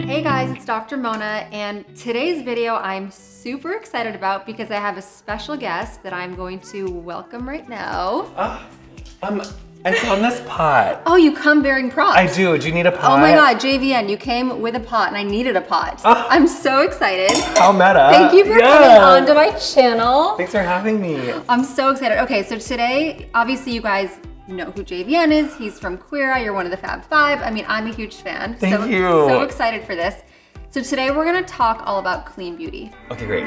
Hey guys, it's Dr. Mona, and today's video I'm super excited about because I have a special guest that I'm going to welcome right now. I found this pot. Oh, you come bearing props. I do. Do you need a pot? Oh my God, JVN, you came with a pot and I needed a pot. I'm so excited. How meta. Thank you for coming onto my channel. Thanks for having me. I'm so excited. Okay, so today, obviously you guys know who JVN is. He's from Queer Eye. You're one of the Fab Five. I mean, I'm a huge fan. Thank you. So excited for this. So today we're gonna talk all about clean beauty. Okay, great.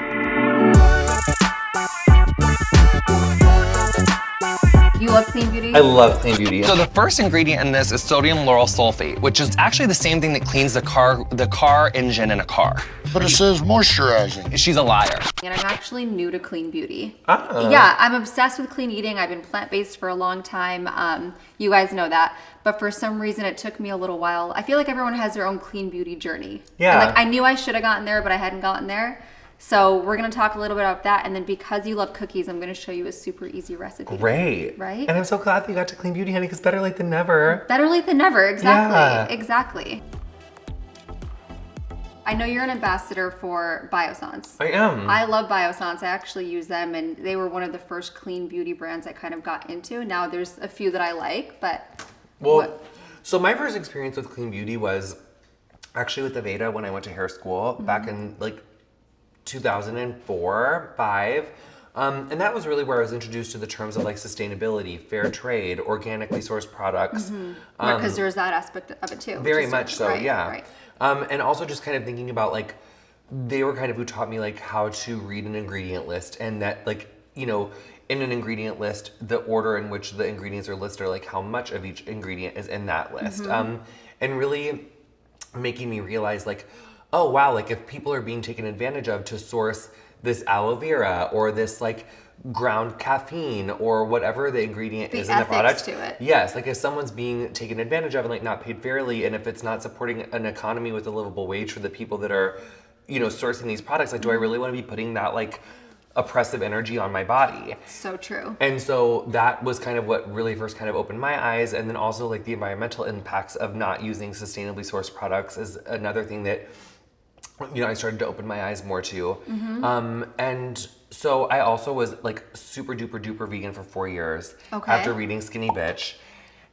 You love clean beauty? I love clean beauty. So the first ingredient in this is sodium lauryl sulfate, which is actually the same thing that cleans the car engine in a car. But it says moisturizing. She's a liar. And I'm actually new to clean beauty. Ah. Yeah, I'm obsessed with clean eating. I've been plant-based for a long time. You guys know that. But for some reason, it took me a little while. I feel like everyone has their own clean beauty journey. Yeah. And like I knew I should have gotten there, but I hadn't gotten there. So we're gonna talk a little bit about that. And then because you love cookies, I'm gonna show you a super easy recipe. Great. Right? And I'm so glad that you got to clean beauty, honey, because better late than never. Better late than never, exactly, Yeah. exactly. I know you're an ambassador for Biossance. I am. I love Biossance. I actually use them, and they were one of the first clean beauty brands I kind of got into. Now there's a few that I like, but So my first experience with clean beauty was actually with Aveda when I went to hair school back in like 2004, 5. And that was really where I was introduced to the terms of like sustainability, fair trade, organically sourced products. because there's that aspect of it too. Very which is much so, right, yeah. Right. And also just kind of thinking about like, they were kind of who taught me like how to read an ingredient list, and that like, you know, in an ingredient list, the order in which the ingredients are listed, or like how much of each ingredient is in that list. And really making me realize like, oh wow, like if people are being taken advantage of to source this aloe vera or this like ground caffeine or whatever the ingredient is in the product. To it. Yes, like if someone's being taken advantage of and like not paid fairly, and if it's not supporting an economy with a livable wage for the people that are, you know, sourcing these products, like do I really want to be putting that like oppressive energy on my body? So true. And so that was kind of what really first kind of opened my eyes. And then also like the environmental impacts of not using sustainably sourced products is another thing that, you know, I started to open my eyes more to. And so I also was like super duper duper vegan for 4 years after reading Skinny Bitch.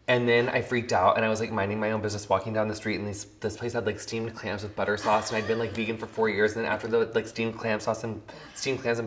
And then I freaked out and I was like minding my own business, walking down the street, and this place had like steamed clams with butter sauce, and I'd been like vegan for 4 years. And then after the like steamed clams and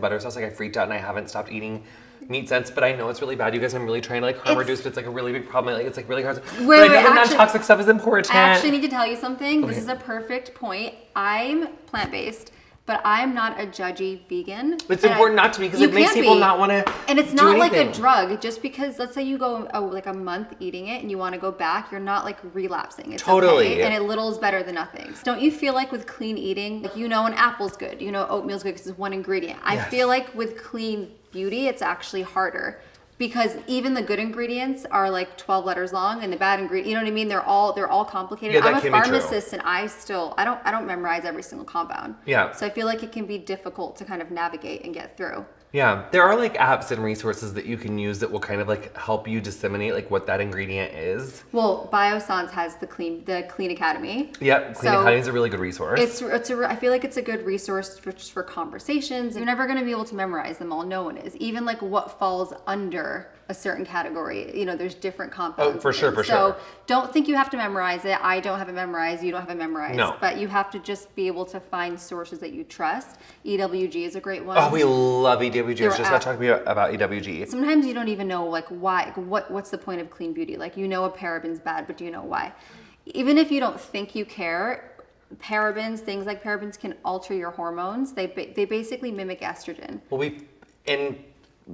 butter sauce, like I freaked out and I haven't stopped eating meat since. But I know it's really bad, you guys. I'm really trying to like harm reduce, but it's like a really big problem. Like it's like really hard. But I know the non-toxic stuff is important. I actually need to tell you something. This is a perfect point. I'm plant-based, but I'm not a judgy vegan. It's important not to be, because it makes people not want to. And it's not like a drug. Just because, let's say you go like a month eating it and you want to go back, you're not like relapsing. It's Totally. okay, and a little is better than nothing. So don't you feel like with clean eating, like you know an apple's good, you know oatmeal's good because it's one ingredient. I feel like with clean beauty, it's actually harder. Because even the good ingredients are like 12 letters long, and the bad ingredient, you know what I mean? They're all complicated. Yeah, that I'm can a be true. pharmacist, and I don't memorize every single compound. Yeah. So I feel like it can be difficult to kind of navigate and get through. Yeah, there are like apps and resources that you can use that will kind of like help you disseminate like what that ingredient is. Well, Biossance has the Clean Academy. Yep, Clean Academy is a really good resource. I feel like it's a good resource for conversations. You're never going to be able to memorize them all. No one is. Even like what falls under a certain category. You know, there's different compounds. Oh, for sure, for So sure. don't think you have to memorize it. I don't have it memorized. You don't have it memorized. No. But you have to just be able to find sources that you trust. EWG is a great one. Oh, we love EWG. I was just about to talk about EWG. Sometimes you don't even know like why. What's the point of clean beauty? Like, you know a paraben's bad, but do you know why? Even if you don't think you care, things like parabens can alter your hormones. They basically mimic estrogen. Well, in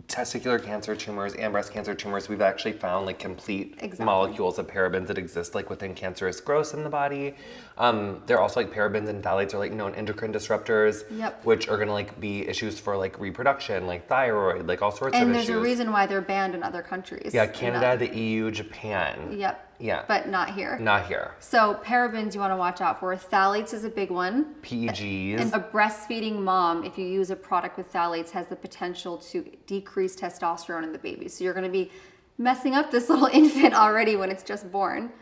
testicular cancer tumors and breast cancer tumors, we've actually found like complete molecules of parabens that exist like within cancerous growths in the body. They're also like parabens and phthalates are like known endocrine disruptors, which are gonna like be issues for like reproduction, like thyroid, like all sorts of issues. And there's a reason why they're banned in other countries. Yeah, Canada, the EU, Japan. Yep. Yeah. But not here. Not here. So parabens you want to watch out for. Phthalates is a big one. PEGs. And a breastfeeding mom, if you use a product with phthalates, has the potential to decrease testosterone in the baby. So you're going to be messing up this little infant already when it's just born.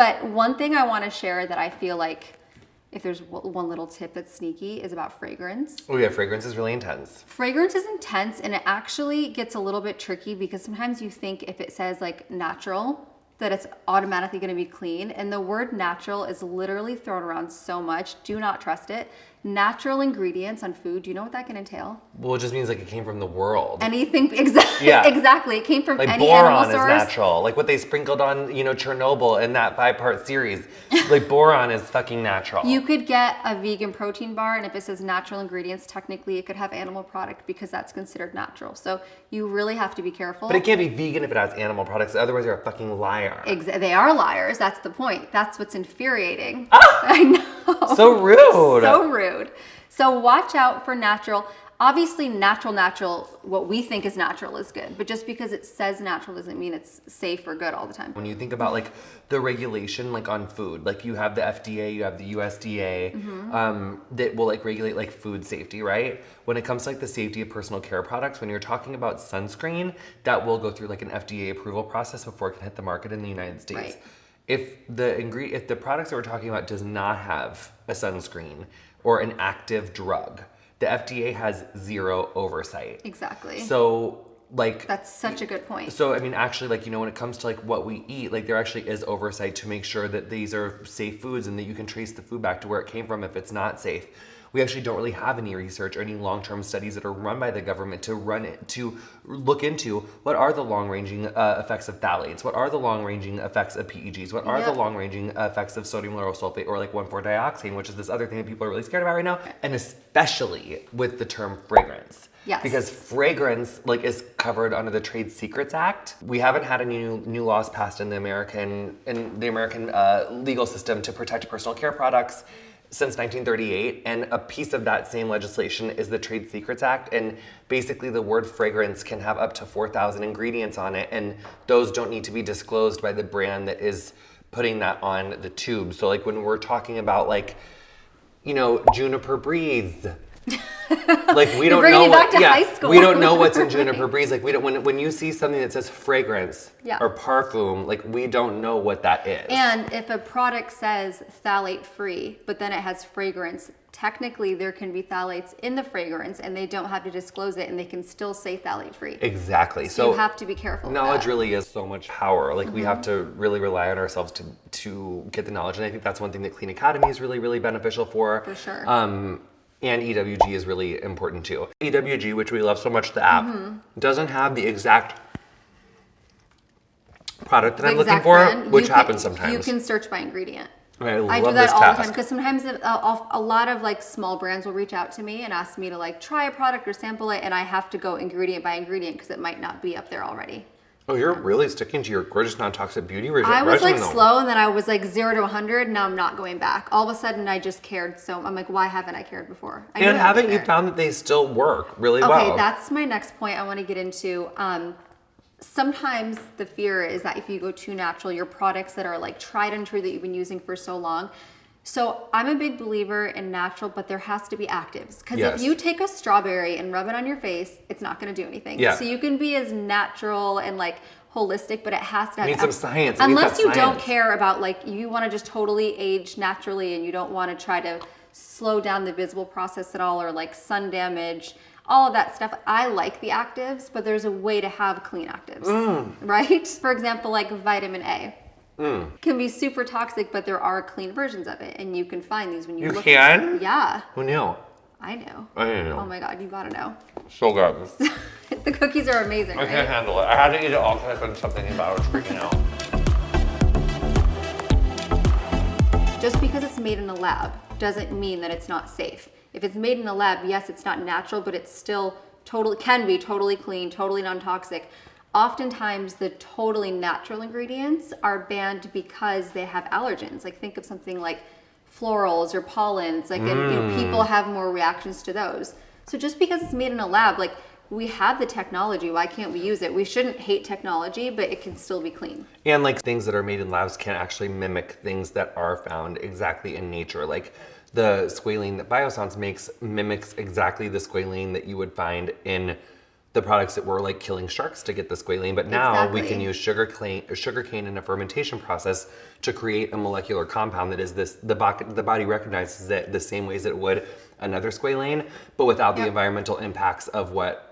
But one thing I want to share that I feel like, if there's one little tip that's sneaky, is about fragrance. Oh yeah, fragrance is really intense. Fragrance is intense, and it actually gets a little bit tricky because sometimes you think if it says like natural, that it's automatically going to be clean. And the word natural is literally thrown around so much. Do not trust it. Natural ingredients on food, do you know what that can entail? Well, it just means like it came from the world. Anything, exactly. Yeah. Exactly. It came from Like any animal boron is source. natural. Like what they sprinkled on, you know, Chernobyl in that 5-part series. Like boron is fucking natural. You could get a vegan protein bar, and if it says natural ingredients, technically it could have animal product because that's considered natural. So you really have to be careful. But it can't be vegan if it has animal products. Otherwise, you're a fucking liar. They are liars. That's the point. That's what's infuriating. I know. So rude. So rude. So watch out for natural. Obviously, natural, what we think is natural is good. But just because it says natural doesn't mean it's safe or good all the time. When you think about like the regulation like on food, like you have the FDA, you have the USDA, that will like regulate like food safety, right? When it comes to like the safety of personal care products, when you're talking about sunscreen, that will go through like an FDA approval process before it can hit the market in the United States. Right. If the products that we're talking about does not have a sunscreen or an active drug, the FDA has zero oversight. Exactly. So like That's such a good point. so, I mean, actually, like, you know, when it comes to like what we eat, like there actually is oversight to make sure that these are safe foods and that you can trace the food back to where it came from if it's not safe. We actually don't really have any research or any long-term studies that are run by the government to look into what are the long-ranging effects of phthalates, what are the long-ranging effects of PEGs, what are the long-ranging effects of sodium lauryl sulfate or like 1,4-dioxane, which is this other thing that people are really scared about right now, and especially with the term fragrance. Yes. Because fragrance like is covered under the Trade Secrets Act. We haven't had any new laws passed in the American legal system to protect personal care products since 1938, and a piece of that same legislation is the Trade Secrets Act, and basically the word fragrance can have up to 4,000 ingredients on it, and those don't need to be disclosed by the brand that is putting that on the tube. So like when we're talking about like, you know, Juniper Breeze, like we don't know back to high school. we don't know what's in Juniper Breeze. Like we don't when you see something that says fragrance or parfum, like we don't know what that is. And if a product says phthalate free, but then it has fragrance, technically there can be phthalates in the fragrance and they don't have to disclose it and they can still say phthalate free. Exactly. So you have to be careful. Knowledge really is so much power. Like we have to really rely on ourselves to get the knowledge. And I think that's one thing that Clean Academy is really, really beneficial for. For sure. And EWG is really important too. EWG, which we love so much, the app, doesn't have the exact product that I'm looking for, brand. which happens sometimes. You can search by ingredient. I I do that all the time because sometimes a lot of like small brands will reach out to me and ask me to like try a product or sample it, and I have to go ingredient by ingredient because it might not be up there already. Oh, you're really sticking to your gorgeous non-toxic beauty regimen. I was like slow, and then I was like 0 to 100. Now I'm not going back. All of a sudden, I just cared. So I'm like, why haven't I cared before? And haven't you found that they still work really well? Okay, that's my next point I want to get into. Sometimes the fear is that if you go too natural, your products that are like tried and true that you've been using for so long. So I'm a big believer in natural, but there has to be actives. Because if you take a strawberry and rub it on your face, it's not going to do anything. Yeah. So you can be as natural and like holistic, but it has to have Need some science. Unless you don't care about like, you want to just totally age naturally and you don't want to try to slow down the visible process at all or like sun damage, all of that stuff. I like the actives, but there's a way to have clean actives, right? For example, like vitamin A. Can be super toxic, but there are clean versions of it, and you can find these when you look. You can? Yeah. Who knew? I know. I didn't know. Oh my God, you gotta know. So good. The cookies are amazing, I right? can't handle it. I had to eat it all because I couldn't stop thinking about it. I was freaking out. Just because it's made in a lab doesn't mean that it's not safe. If it's made in a lab, yes, it's not natural, but it's still can be totally clean, totally non-toxic. Oftentimes, the totally natural ingredients are banned because they have allergens. Like think of something like florals or pollens. Like and, you know, people have more reactions to those. So just because it's made in a lab, like we have the technology, why can't we use it? We shouldn't hate technology, but it can still be clean. And like things that are made in labs can actually mimic things that are found exactly in nature. Like the squalene that Biossance makes mimics exactly the squalene that you would find in the products that were like killing sharks to get the squalene, but now we can Exactly. use sugarcane in a fermentation process to create a molecular compound that is the body recognizes it the same ways it would another squalane, but without the Yep. environmental impacts of what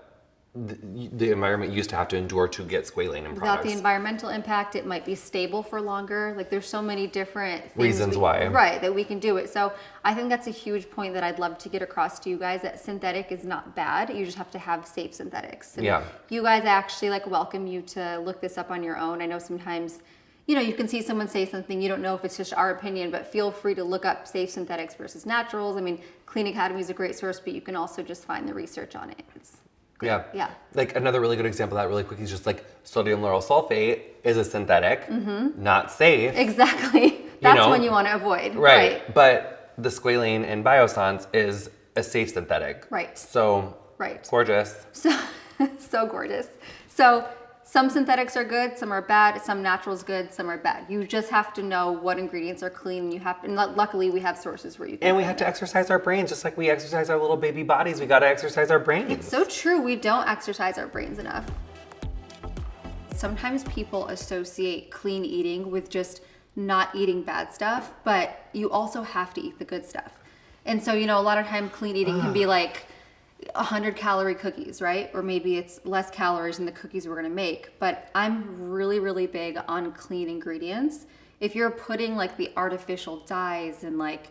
the environment used to have to endure to get squalane in Without products. the environmental impact, it might be stable for longer. Like there's so many different things Reasons why. Right, that we can do it. So I think that's a huge point that I'd love to get across to you guys, that synthetic is not bad. You just have to have safe synthetics. And Yeah. you guys actually like welcome you to look this up on your own. I know sometimes, you know, you can see someone say something, you don't know if it's just our opinion, but feel free to look up safe synthetics versus naturals. I mean, Clean Academy is a great source, but you can also just find the research on it. It's Yeah. Yeah. Like another really good example of that really quick is just like sodium lauryl sulfate is a synthetic, not safe. Exactly. That's know? one you want to avoid. Right. But the squalene in Biossance is a safe synthetic. Right. So Right. gorgeous. So gorgeous. So some synthetics are good, some are bad, some naturals good, some are bad. You just have to know what ingredients are clean. You have, and luckily we have sources where you can. And we have to exercise our brains just like we exercise our little baby bodies. We got to exercise our brains. So true. We don't exercise our brains enough. Sometimes people associate clean eating with just not eating bad stuff, but you also have to eat the good stuff. And so, you know, a lot of time clean eating can be like 100-calorie cookies, right? Or maybe it's less calories than the cookies we're gonna make. But I'm really, really big on clean ingredients. If you're putting like the artificial dyes and like,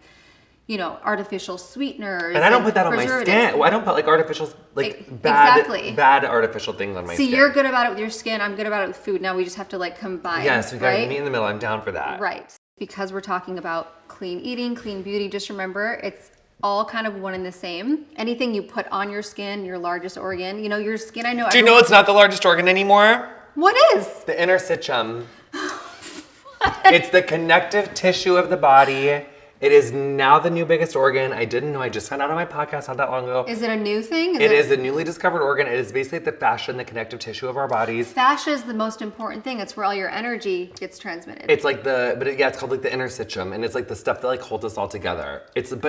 you know, artificial sweeteners. And I don't put that on my preservatives. skin. I don't put like artificial, like Exactly. bad artificial things on my See, skin. you're good about it with your skin. I'm good about it with food. Now we just have to like combine. Yes, we got to right? meet in the middle. I'm down for that. Right. Because we're talking about clean eating, clean beauty, just remember it's all kind of one and the same. Anything you put on your skin, your largest organ, you know, your skin, I know. Do you know it's not the largest organ anymore? What is? The interstitium. It's the connective tissue of the body. It is now the new biggest organ. I didn't know. I just found out on my podcast not that long ago. Is it a new thing? It is a newly discovered organ. It is basically the fascia and the connective tissue of our bodies. Fascia is the most important thing. It's where all your energy gets transmitted. It's like it's called like the interstitium, and it's like the stuff that like holds us all together.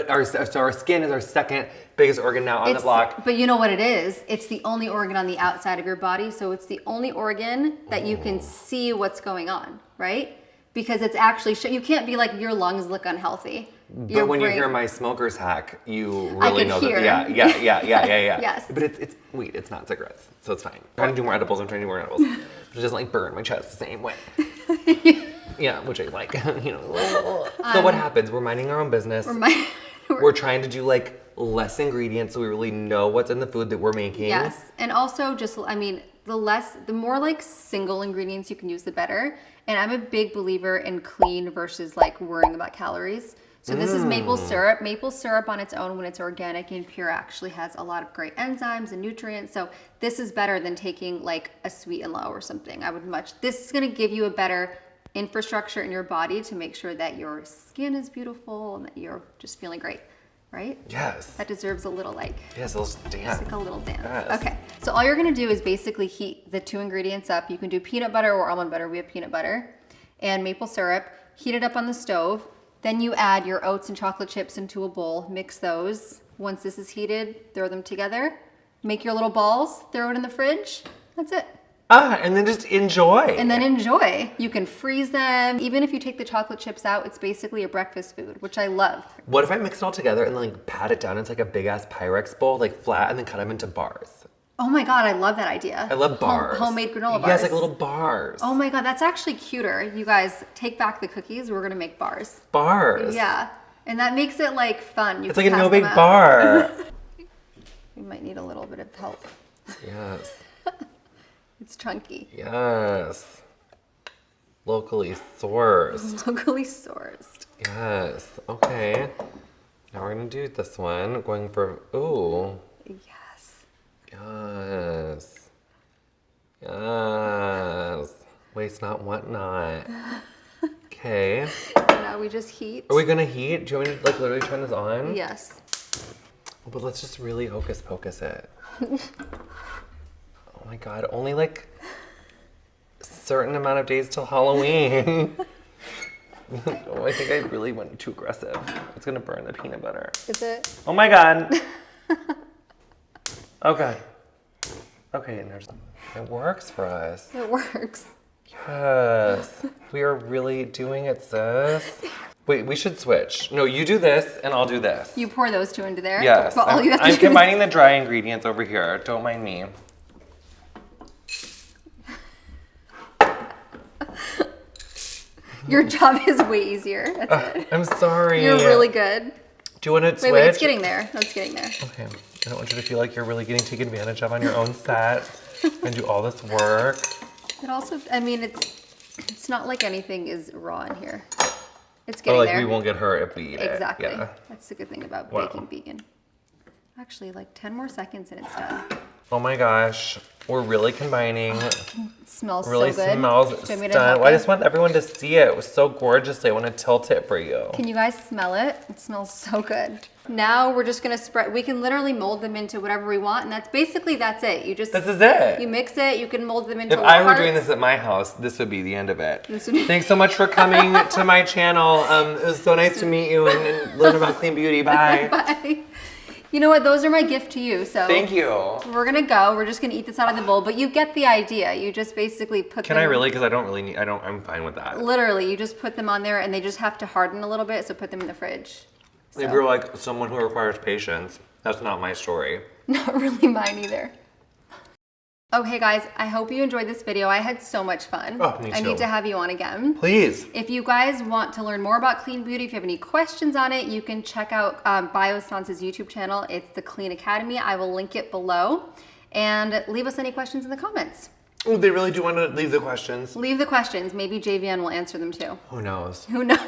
Our skin is our second biggest organ now on the block. But you know what it is? It's the only organ on the outside of your body, so it's the only organ that you can see what's going on, right? Because it's actually, you can't be like, your lungs look unhealthy. But when you hear my smoker's hack, you I really could know hear. that. Yeah. Yes. But it's weed. It's not cigarettes, so it's fine. I'm trying to do more edibles. But it doesn't like burn my chest the same way. Yeah, which I like. You know. So what happens? We're minding our own business. We're trying to do like less ingredients, so we really know what's in the food that we're making. Yes, and also just, I mean, the more like single ingredients you can use, the better. And I'm a big believer in clean versus like worrying about calories. So this is maple syrup. Maple syrup on its own, when it's organic and pure, actually has a lot of great enzymes and nutrients. So this is better than taking like a Sweet and Low or something. This is gonna give you a better infrastructure in your body to make sure that your skin is beautiful and that you're just feeling great, right? Yes. That deserves a little like, Yes, let's dance. like a little dance. Yes. Okay, so all you're gonna do is basically heat the two ingredients up. You can do peanut butter or almond butter. We have peanut butter and maple syrup. Heat it up on the stove. Then you add your oats and chocolate chips into a bowl. Mix those. Once this is heated, throw them together. Make your little balls. Throw it in the fridge. That's it. And then just enjoy. And then enjoy. You can freeze them. Even if you take the chocolate chips out, it's basically a breakfast food, which I love. What if I mix it all together and like pat it down into like a big ass Pyrex bowl, like flat, and then cut them into bars? Oh my God, I love that idea. I love bars. Homemade granola bars. Yes, like little bars. Oh my God, that's actually cuter. You guys, take back the cookies. We're gonna make bars. Bars. Yeah, and that makes it like fun. It's like a no big bar. We might need a little bit of help. Yes. It's chunky. Yes. Locally sourced. Locally sourced. Yes. Okay. Now we're gonna do this one. Going for Yes. Yes. Yes. Waste not, want not. Okay. And now we just heat. Are we gonna heat? Do you want me to like literally turn this on? Yes. But let's just really hocus pocus it. Oh my God, only like a certain amount of days till Halloween. Oh, I think I really went too aggressive. It's gonna burn the peanut butter. Is it? Oh my God. Okay. Okay, it works for us. It works. Yes. We are really doing it, sis. Wait, we should switch. No, you do this and I'll do this. You pour those two into there? Yes. But all you have to I'm do is- combining the dry ingredients over here. Don't mind me. Your job is way easier. That's it. I'm sorry. You're really good. Do you want to switch? Wait, it's getting there. No, it's getting there. Okay. I don't want you to feel like you're really getting taken advantage of on your own set and do all this work. It also, I mean, it's not like anything is raw in here. It's Or getting like there. we won't get hurt if we eat it. Exactly. Yeah. That's the good thing about Wow. baking vegan. Actually, like 10 more seconds and it's done. Oh my gosh. We're really combining. It smells Really so good. smells Do you want me to stunning. help Well, I you? just want everyone to see it. It was so gorgeously. I want to tilt it for you. Can you guys smell it? It smells so good. Now we're just gonna spread. We can literally mold them into whatever we want, and that's it. You just This is it. you mix it. You can mold them into. If little I were doing hearts. this at my house, this would be the end of it. This would be- Thanks so much for coming to my channel. It was so nice to meet you and learn about clean beauty. Bye. Bye. You know what? Those are my gift to you. So Thank you. we're gonna go. We're just gonna eat this out of the bowl, but you get the idea. You just basically put. Can them, I really? Because I don't really need. I'm fine with that. Literally, you just put them on there, and they just have to harden a little bit. So put them in the fridge. So, If you're like someone who requires patience, that's not my story. not really mine either. Oh, hey guys, I hope you enjoyed this video. I had so much fun. Oh, me I too. need to have you on again. Please. If you guys want to learn more about clean beauty, if you have any questions on it, you can check out Biossance's YouTube channel. It's the Clean Academy. I will link it below. And leave us any questions in the comments. Oh, they really do want to leave the questions. Leave the questions. Maybe JVN will answer them too. Who knows? Who knows?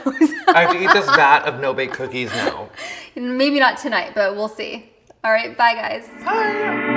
I have to eat this vat of no-bake cookies now. Maybe not tonight, but we'll see. All right, bye guys. Bye.